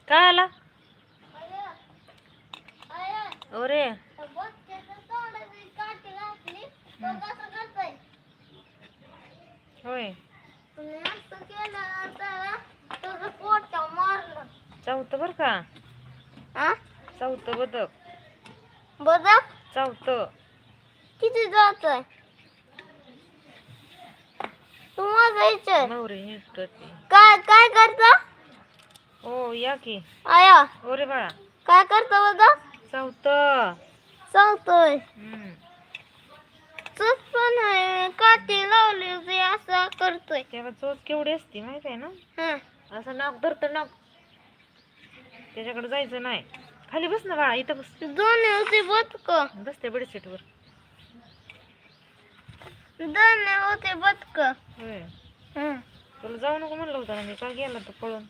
काय आला अरे होय चौथं बर का चौथं बदक बदक चौथं किती जातोय तुम्हाला जायचं नवरी नीट करते काय काय करता हो या की आया ओरे बाळा काय करता बदक चौथं चालतोय हम्म चूक पण आहे काठी लावली होती असं करतोय तेव्हा चोच केवढी असते माहित आहे ना असं नाक धरतं नाक त्याच्याकडे जायचं नाही खाली बस ना बाळा इथं बस दोन्ही होती बदक बसते बेडशीटवर दोन्ही होते बदक होय तुला जाऊ नको म्हणलं होतं ना मी का गेला तर पळून